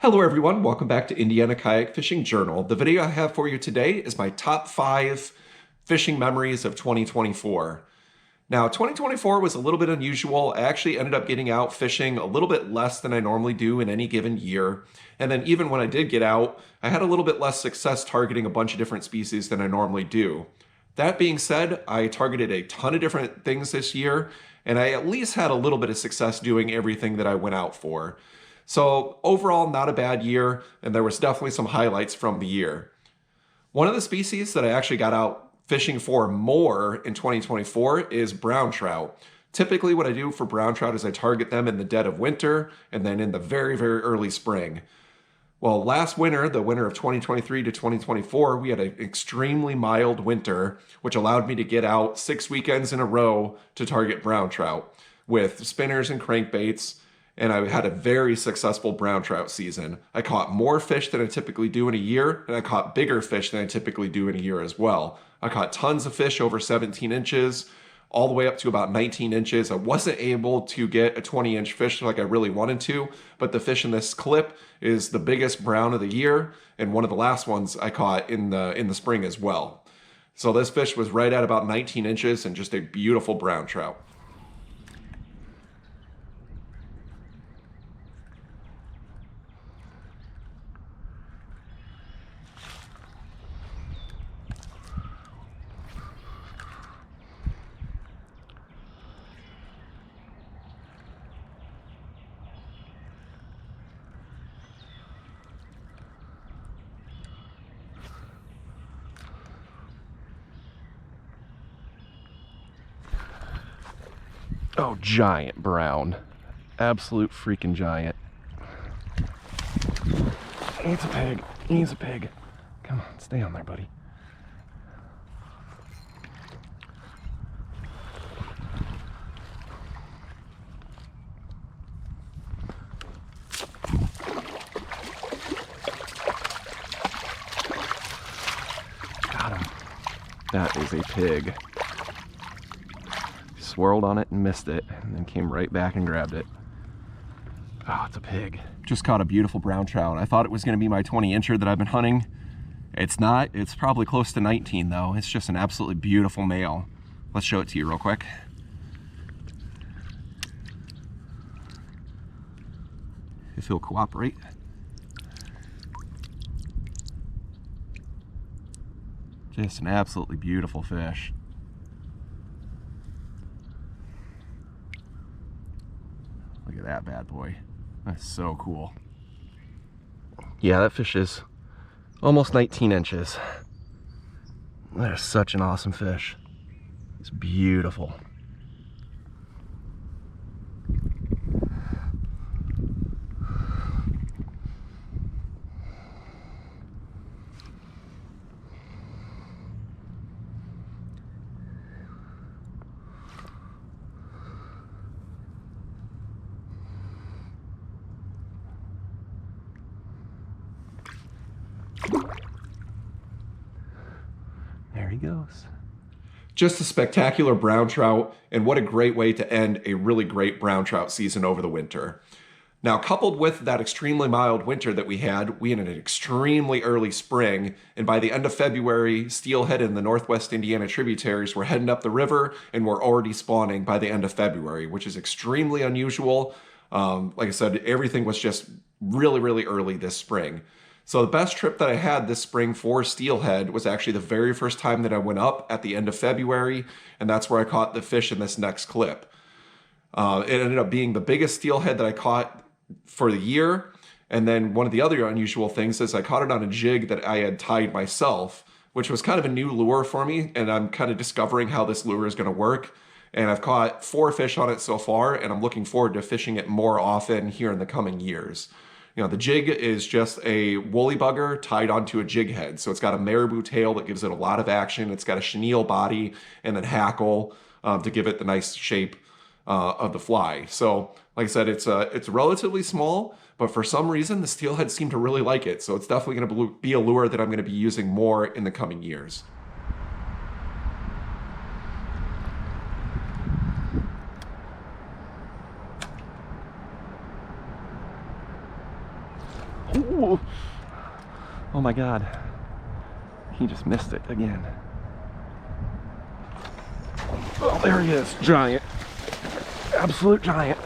Hello everyone, welcome back to Indiana Kayak Fishing Journal. The video I have for you today is my top 5 fishing memories of 2024. Now, 2024 was a little bit unusual. I actually ended up getting out fishing a little bit less than I normally do in any given year. And then even when I did get out, I had a little bit less success targeting a bunch of different species than I normally do. That being said, I targeted a ton of different things this year, and I at least had a little bit of success doing everything that I went out for. So overall, not a bad year, and there was definitely some highlights from the year. One of the species that I actually got out fishing for more in 2024 is brown trout. Typically what I do for brown trout is I target them in the dead of winter and then in the very, very early spring. Well, last winter, the winter of 2023 to 2024, we had an extremely mild winter, which allowed me to get out 6 weekends in a row to target brown trout with spinners and crankbaits. And I had a very successful brown trout season. I caught more fish than I typically do in a year, and I caught bigger fish than I typically do in a year as well. I caught tons of fish over 17 inches, all the way up to about 19 inches. I wasn't able to get a 20-inch fish like I really wanted to, but the fish in this clip is the biggest brown of the year, and one of the last ones I caught in the spring as well. So this fish was right at about 19 inches and just a beautiful brown trout. Oh, giant brown. Absolute freaking giant. He's a pig. He's a pig. Come on, stay on there, buddy. Got him. That is a pig. Swirled on it and missed it, and then came right back and grabbed it. Oh, it's a pig. Just caught a beautiful brown trout. I thought it was going to be my 20-incher that I've been hunting. It's not. It's probably close to 19 though. It's just an absolutely beautiful male. Let's show it to you real quick. If he'll cooperate. Just an absolutely beautiful fish. Look at that bad boy. That's so cool. Yeah, that fish is almost 19 inches. That is such an awesome fish. It's beautiful. There he goes. Just a spectacular brown trout, and what a great way to end a really great brown trout season over the winter. Now, coupled with that extremely mild winter that we had an extremely early spring, and by the end of February, steelhead in the northwest Indiana tributaries were heading up the river and were already spawning by the end of February, which is extremely unusual. Like I said, everything was just really, really early this spring. So the best trip that I had this spring for steelhead was actually the very first time that I went up at the end of February, and that's where I caught the fish in this next clip. It ended up being the biggest steelhead that I caught for the year, and then one of the other unusual things is I caught it on a jig that I had tied myself, which was kind of a new lure for me, and I'm kind of discovering how this lure is going to work. And I've caught 4 fish on it so far, and I'm looking forward to fishing it more often here in the coming years. You know, the jig is just a woolly bugger tied onto a jig head. So it's got a marabou tail that gives it a lot of action. It's got a chenille body and then hackle to give it the nice shape of the fly. So like I said, it's relatively small, but for some reason the steelhead seem to really like it. So it's definitely going to be a lure that I'm going to be using more in the coming years. Ooh. Oh my God. He just missed it again. Oh, there he is. Giant. Absolute giant.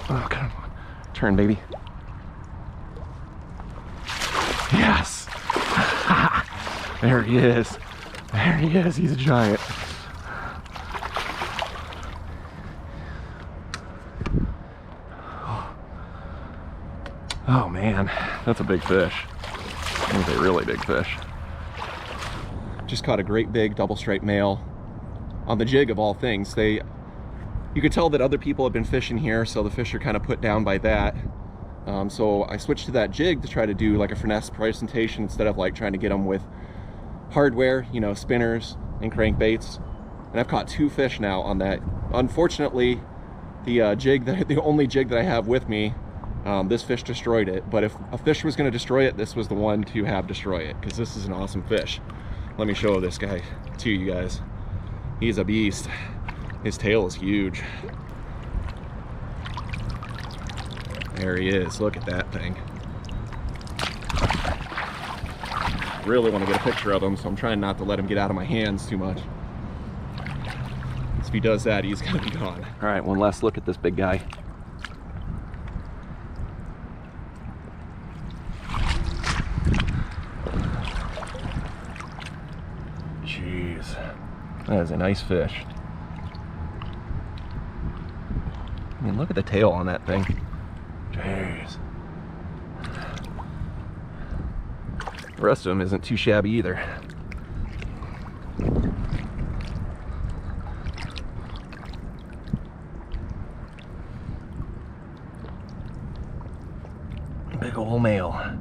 Oh, come on. Turn, baby. Yes! There he is. There he is. He's a giant. Oh man, that's a big fish. That's a really big fish. Just caught a great big double stripe male on the jig of all things. You could tell that other people have been fishing here, so the fish are kind of put down by that. So I switched to that jig to try to do like a finesse presentation instead of like trying to get them with hardware, you know, spinners and crankbaits. And I've caught 2 fish now on that. Unfortunately, the only jig that I have with me, this fish destroyed it. But if a fish was going to destroy it, this was the one to have destroy it, because this is an awesome fish. Let me show this guy to you guys. He's a beast. His tail is huge. There he is. Look at that thing. Really want to get a picture of him, so I'm trying not to let him get out of my hands too much. If he does that, he's gonna be gone. All right, one last look at this big guy. Jeez, that is a nice fish. I mean, look at the tail on that thing. Jeez. The rest of him isn't too shabby either. Big ol' male.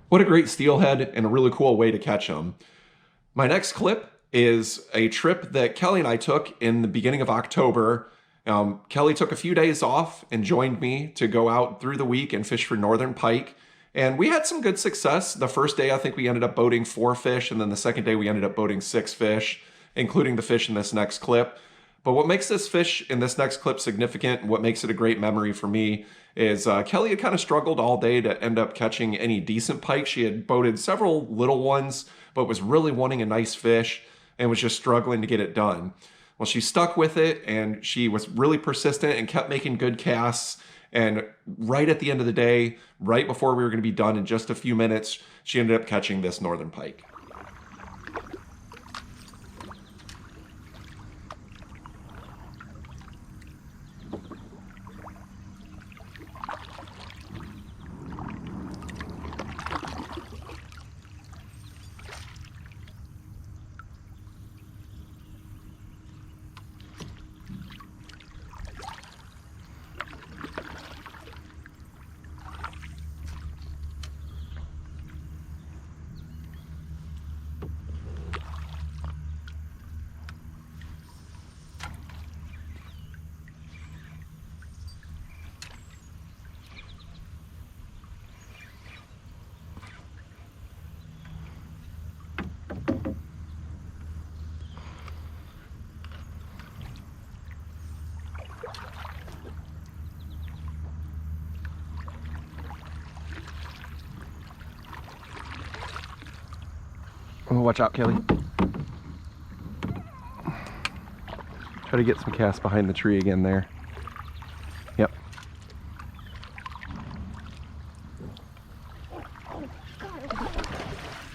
What a great steelhead and a really cool way to catch them. My next clip is a trip that Kelly and I took in the beginning of October. Kelly took a few days off and joined me to go out through the week and fish for northern pike. And we had some good success. The first day, I think we ended up boating 4 fish. And then the second day, we ended up boating 6 fish, including the fish in this next clip. But what makes this fish in this next clip significant, and what makes it a great memory for me, is Kelly had kind of struggled all day to end up catching any decent pike. She had boated several little ones, but was really wanting a nice fish and was just struggling to get it done. Well, she stuck with it, and she was really persistent and kept making good casts. And right at the end of the day, right before we were going to be done in just a few minutes, she ended up catching this northern pike. Oh, watch out, Kelly. Try to get some casts behind the tree again there. Yep.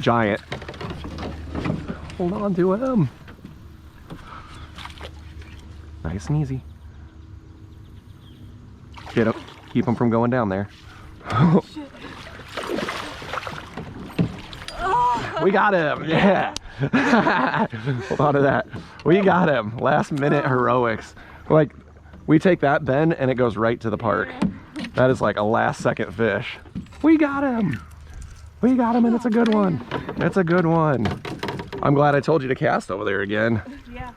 Giant. Hold on to him. Nice and easy. Get up. Keep him from going down there. We got him. Yeah. Hold on to that. We got him. Last minute heroics. Like, we take that bend and it goes right to the park. That is like a last second fish. We got him. We got him, and it's a good one. It's a good one. I'm glad I told you to cast over there again. Yeah.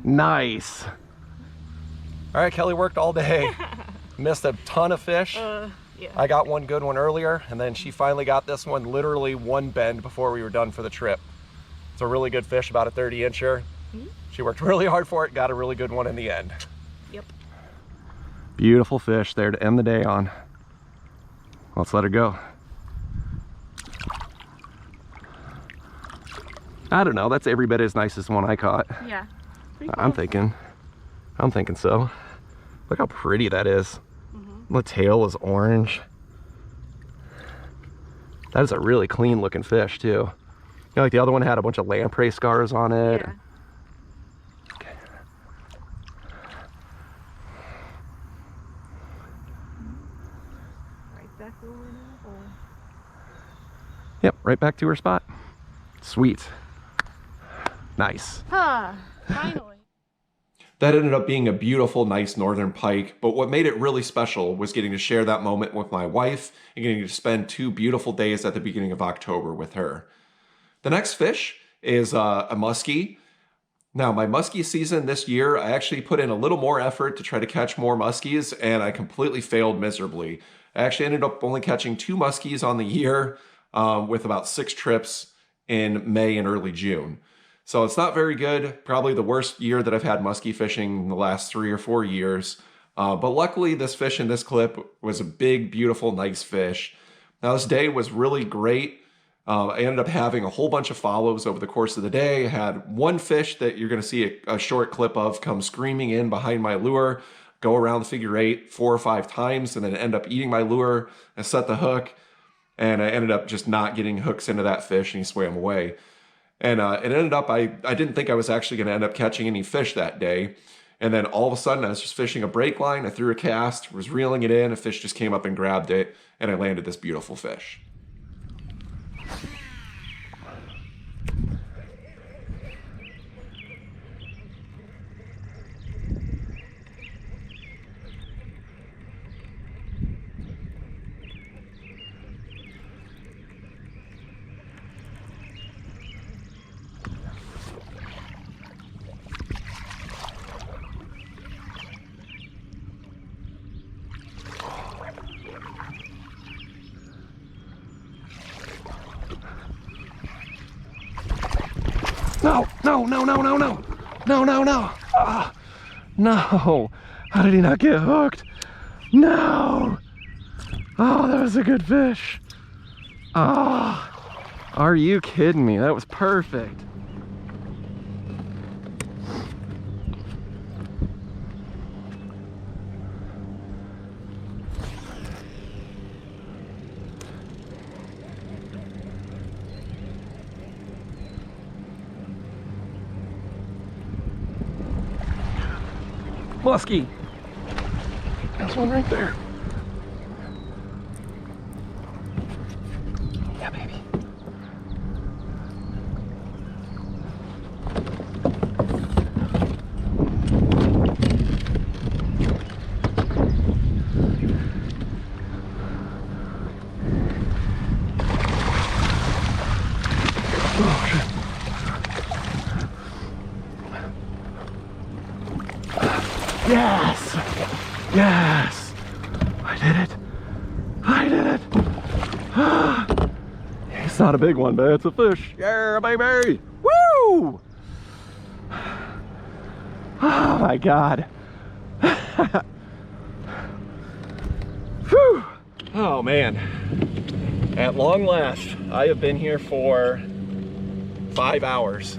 Nice. All right, Kelly worked all day. Missed a ton of fish. Yeah. I got one good one earlier, and then she finally got this one literally one bend before we were done for the trip. It's a really good fish, about a 30-incher. She worked really hard for it, got a really good one in the end. Yep. Beautiful fish there to end the day on. Let's let her go. I don't know, that's every bit as nice as the one I caught. Yeah. I'm thinking so. Look how pretty that is. The tail is orange. That is a really clean looking fish too. You know, like the other one had a bunch of lamprey scars on it. Yeah. Okay. Right back over now. Or... Yep, right back to her spot. Sweet. Nice. Ah, finally. That ended up being a beautiful, nice northern pike, but what made it really special was getting to share that moment with my wife and getting to spend 2 beautiful days at the beginning of October with her. The next fish is a muskie. Now, my muskie season this year, I actually put in a little more effort to try to catch more muskies, and I completely failed miserably. I actually ended up only catching 2 muskies on the year with about 6 trips in May and early June. So it's not very good, probably the worst year that I've had muskie fishing in the last 3 or 4 years. But luckily this fish in this clip was a big, beautiful, nice fish. Now this day was really great. I ended up having a whole bunch of follows over the course of the day. I had one fish that you're gonna see a short clip of come screaming in behind my lure, go around the figure 8 4 or 5 times, and then end up eating my lure and set the hook. And I ended up just not getting hooks into that fish, and he swam away. And it ended up, I didn't think I was actually going to end up catching any fish that day. And then all of a sudden I was just fishing a break line. I threw a cast, was reeling it in. A fish just came up and grabbed it, and I landed this beautiful fish. No, no, no, no, no, no, no, no, no. No. How did he not get hooked? No. Oh, that was a good fish. Are you kidding me? That was perfect. Muskie. There's one right there. Yeah, baby. Oh, shit. Yes! Yes! I did it! I did it! It's not a big one, but it's a fish. Yeah, baby! Woo! Oh my God. Whew. Oh man. At long last, I have been here for 5 hours.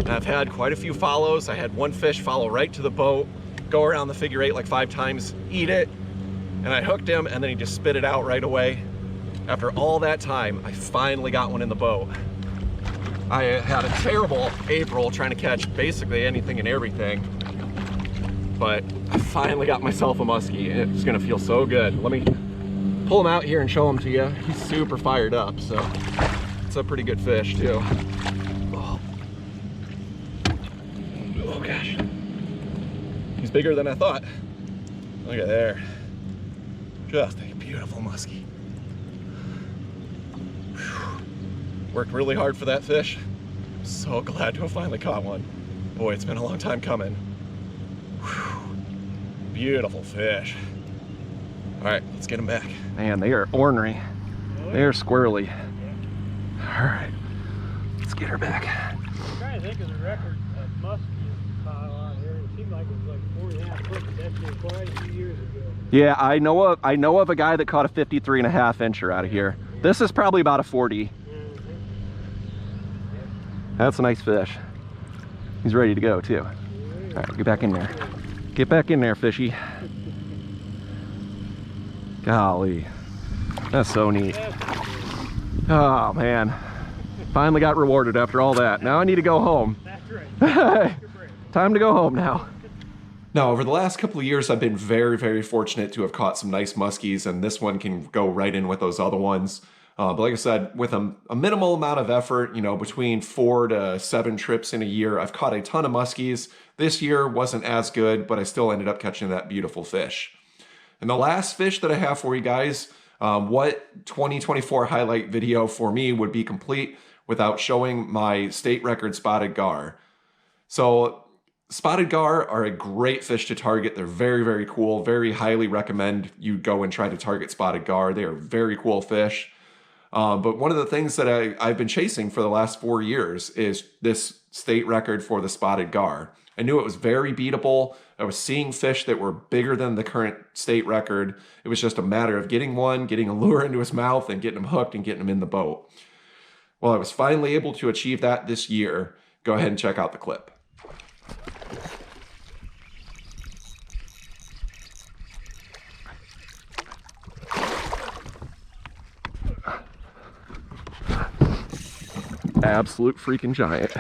I've had quite a few follows. I had one fish follow right to the boat, go around the figure 8 like 5 times, eat it, and I hooked him, and then he just spit it out right away. After all that time, I finally got one in the boat. I had a terrible April trying to catch basically anything and everything, but I finally got myself a muskie and it's gonna feel so good. Let me pull him out here and show him to you. He's super fired up, so it's a pretty good fish too. Oh, oh gosh. He's bigger than I thought. Look at there. Just a beautiful muskie. Whew. Worked really hard for that fish. So glad to have finally caught one. Boy, it's been a long time coming. Whew. Beautiful fish. All right, let's get him back. Man, they are ornery. They are squirrely. All right, let's get her back. I'm trying to think of the record of muskie caught out here. It seemed like it was like 4.5 foot, but that's been quite a few years ago. Yeah, I know of a guy that caught a 53.5 incher out of here. This is probably about a 40. That's a nice fish. He's ready to go too. All right, get back in there. Get back in there, fishy. Golly, that's so neat. Oh man, finally got rewarded after all that. Now I need to go home. That's right. Time to go home now. Now, over the last couple of years, I've been very, very fortunate to have caught some nice muskies, and this one can go right in with those other ones. But like I said, with a minimal amount of effort, you know, between 4 to 7 trips in a year, I've caught a ton of muskies. This year wasn't as good, but I still ended up catching that beautiful fish. And the last fish that I have for you guys, what 2024 highlight video for me would be complete without showing my state record spotted gar. So spotted gar are a great fish to target. They're very, very cool. Very highly recommend you go and try to target spotted gar. They are very cool fish. But one of the things that I've been chasing for the last 4 years is this state record for the spotted gar. I knew it was very beatable. I was seeing fish that were bigger than the current state record. It was just a matter of getting one, getting a lure into his mouth, and getting him hooked and getting him in the boat. Well, I was finally able to achieve that this year. Go ahead and check out the clip. Absolute freaking giant.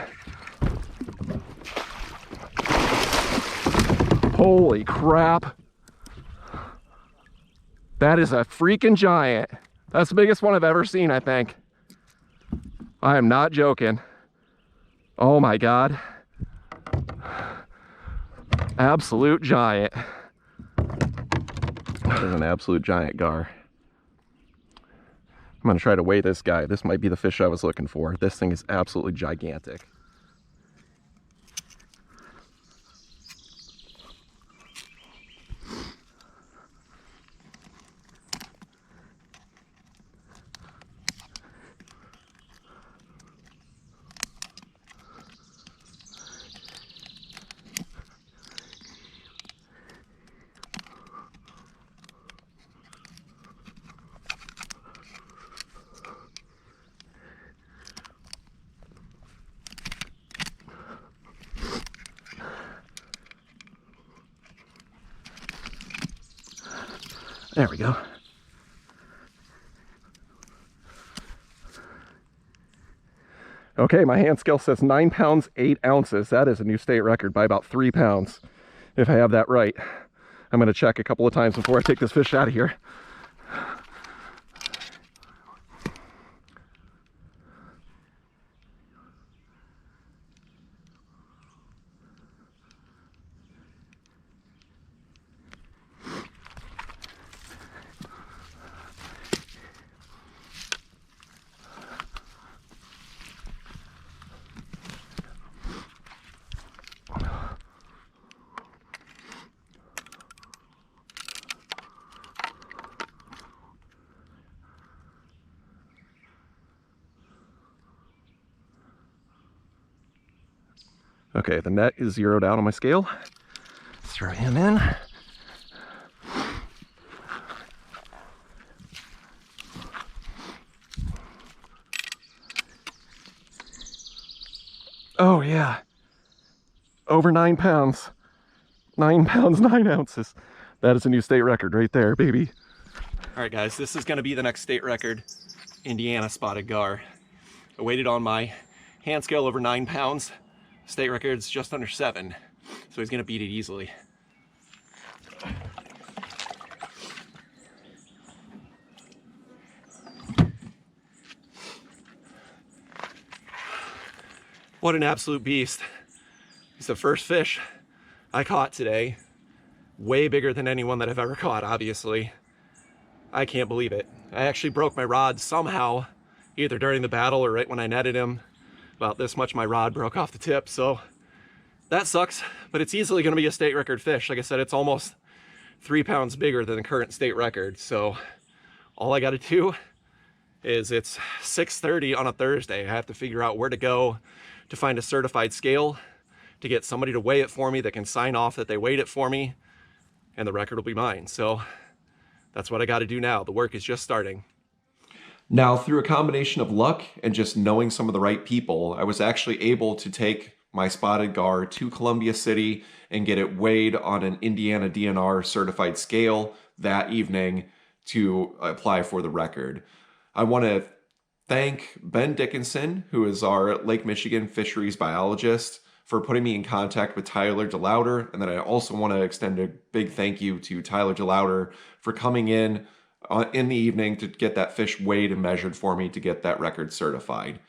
Holy crap. That is a freaking giant. That's the biggest one I've ever seen, I think. I am not joking. Oh my God. Absolute giant. That is an absolute giant gar. I'm gonna try to weigh this guy. This might be the fish I was looking for. This thing is absolutely gigantic. There we go. Okay, my hand scale says 9 pounds, 8 ounces. That is a new state record by about 3 pounds, if I have that right. I'm gonna check a couple of times before I take this fish out of here. Okay, the net is zeroed out on my scale. Let's throw him in. Oh yeah, over 9 pounds. 9 pounds, 9 ounces. That is a new state record right there, baby. All right, guys, this is gonna be the next state record, Indiana spotted gar. I waited on my hand scale over 9 pounds. State record's just under 7, so he's gonna beat it easily. What an absolute beast. He's the first fish I caught today. Way bigger than anyone that I've ever caught, obviously. I can't believe it. I actually broke my rod somehow, either during the battle or right when I netted him. About this much my rod broke off the tip, so that sucks, but it's easily gonna be a state record fish. Like I said, it's almost 3 pounds bigger than the current state record, so all I gotta do is, it's 6:30 on a Thursday. I have to figure out where to go to find a certified scale, to get somebody to weigh it for me that can sign off that they weighed it for me, and the record will be mine. So that's what I got to do now. The work is just starting. Now, through a combination of luck and just knowing some of the right people, I was actually able to take my spotted gar to Columbia City and get it weighed on an Indiana DNR certified scale that evening to apply for the record. I want to thank Ben Dickinson, who is our Lake Michigan fisheries biologist, for putting me in contact with Tyler DeLauder. And then I also want to extend a big thank you to Tyler DeLauder for coming in the evening to get that fish weighed and measured for me to get that record certified.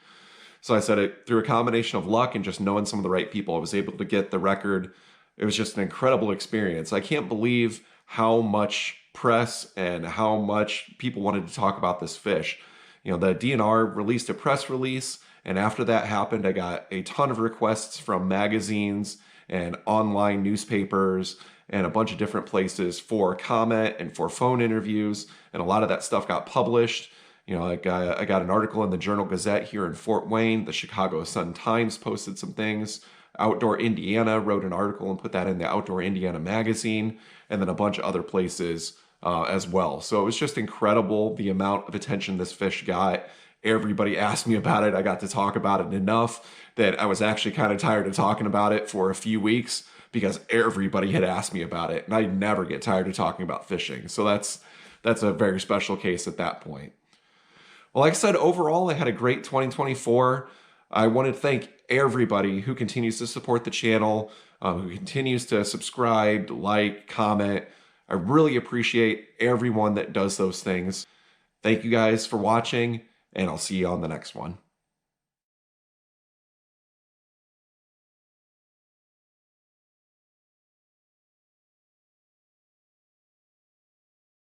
So I said it through a combination of luck and just knowing some of the right people, I was able to get the record. It was just an incredible experience. I can't believe how much press and how much people wanted to talk about this fish. You know, the DNR released a press release, and after that happened, I got a ton of requests from magazines and online newspapers and a bunch of different places for comment and for phone interviews, and a lot of that stuff got published. You know, I got an article in the Journal Gazette here in Fort Wayne. The Chicago Sun-Times posted some things. Outdoor Indiana wrote an article and put that in the Outdoor Indiana magazine, and then a bunch of other places as well. So it was just incredible the amount of attention this fish got. Everybody asked me about it. I got to talk about it enough that I was actually kind of tired of talking about it for a few weeks because everybody had asked me about it, and I never get tired of talking about fishing. So that's a very special case at that point. Well, like I said, overall, I had a great 2024. I want to thank everybody who continues to support the channel, who continues to subscribe, like, comment. I really appreciate everyone that does those things. Thank you guys for watching, and I'll see you on the next one.